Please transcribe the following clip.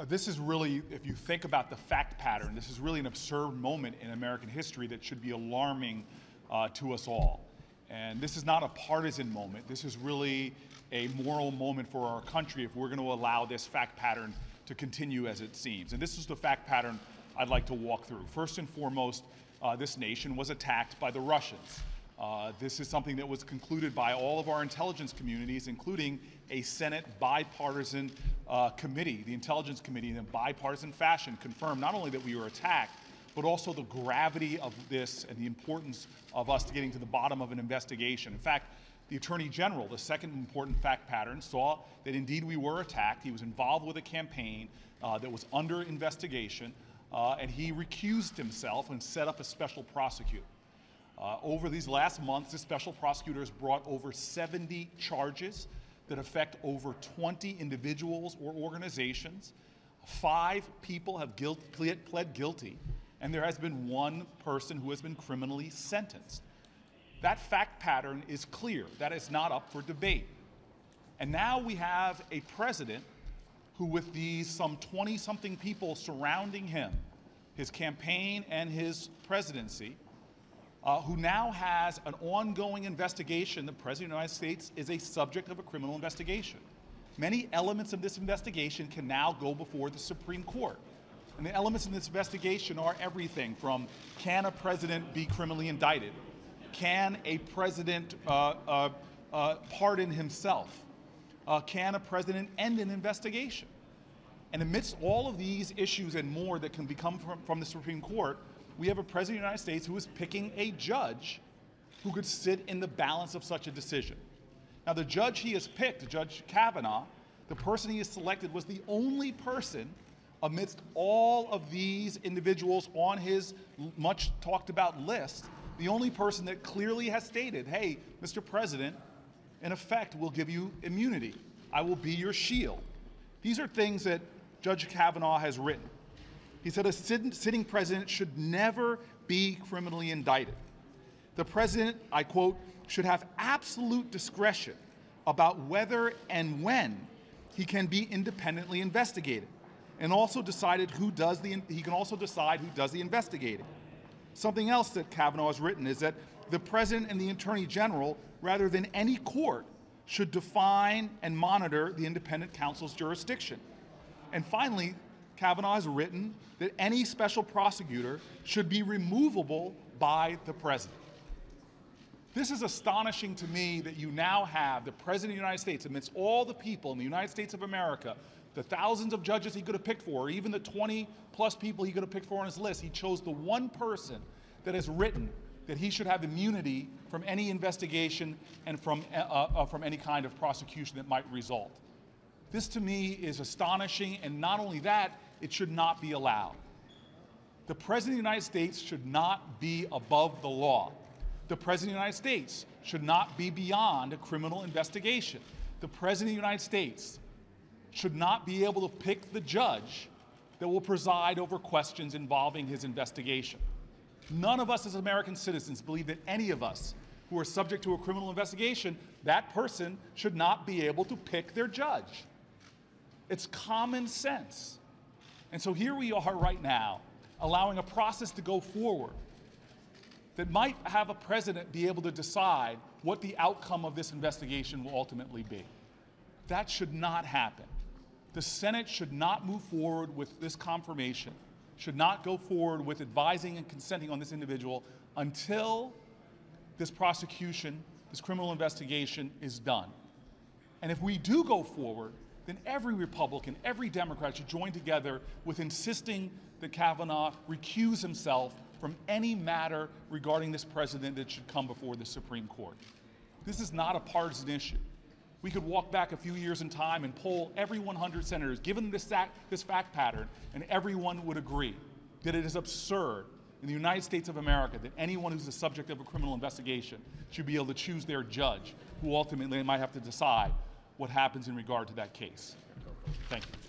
This is really, if you think about the fact pattern, this is really an absurd moment in American history that should be alarming to us all. And this is not a partisan moment. This is really a moral moment for our country if we're going to allow this fact pattern to continue as it seems. And this is the fact pattern I'd like to walk through. First and foremost, this nation was attacked by the Russians. This is something that was concluded by all of our intelligence communities, including a Senate bipartisan committee, the Intelligence Committee, in a bipartisan fashion, confirmed not only that we were attacked, but also the gravity of this and the importance of us getting to the bottom of an investigation. In fact, the Attorney General, the second important fact pattern, saw that indeed we were attacked. He was involved with a campaign that was under investigation, and he recused himself and set up a special prosecutor. Over these last months, the special prosecutor has brought over 70 charges that affect over 20 individuals or organizations. 5 people have pled guilty, and there has been 1 person who has been criminally sentenced. That fact pattern is clear. That is not up for debate. And now we have a president who, with these some 20-something people surrounding him, his campaign and his presidency, who now has an ongoing investigation. The President of the United States is a subject of a criminal investigation. Many elements of this investigation can now go before the Supreme Court. And the elements in this investigation are everything from, can a president be criminally indicted? Can a president pardon himself? Can a president end an investigation? And amidst all of these issues and more that can become from the Supreme Court, we have a president of the United States who is picking a judge who could sit in the balance of such a decision. Now, the judge he has picked, Judge Kavanaugh, the person he has selected was the only person amidst all of these individuals on his much talked about list, the only person that clearly has stated, hey, Mr. President, in effect, we'll give you immunity. I will be your shield. These are things that Judge Kavanaugh has written. He said a sitting president should never be criminally indicted. The president, I quote, should have absolute discretion about whether and when he can be independently investigated, and also decided he can also decide who does the investigating. Something else that Kavanaugh has written is that the president and the attorney general, rather than any court, should define and monitor the independent counsel's jurisdiction. And finally, Kavanaugh has written that any special prosecutor should be removable by the president. This is astonishing to me that you now have the President of the United States, amidst all the people in the United States of America, the thousands of judges he could have picked for, or even the 20-plus people he could have picked for on his list. He chose the one person that has written that he should have immunity from any investigation and from any kind of prosecution that might result. This, to me, is astonishing, and not only that, it should not be allowed. The President of the United States should not be above the law. The President of the United States should not be beyond a criminal investigation. The President of the United States should not be able to pick the judge that will preside over questions involving his investigation. None of us as American citizens believe that any of us who are subject to a criminal investigation, that person should not be able to pick their judge. It's common sense. And so here we are right now, allowing a process to go forward that might have a president be able to decide what the outcome of this investigation will ultimately be. That should not happen. The Senate should not move forward with this confirmation, should not go forward with advising and consenting on this individual until this prosecution, this criminal investigation is done. And if we do go forward, then every Republican, every Democrat should join together with insisting that Kavanaugh recuse himself from any matter regarding this president that should come before the Supreme Court. This is not a partisan issue. We could walk back a few years in time and poll every 100 senators, given this fact pattern, and everyone would agree that it is absurd in the United States of America that anyone who's the subject of a criminal investigation should be able to choose their judge, who ultimately might have to decide what happens in regard to that case. Thank you.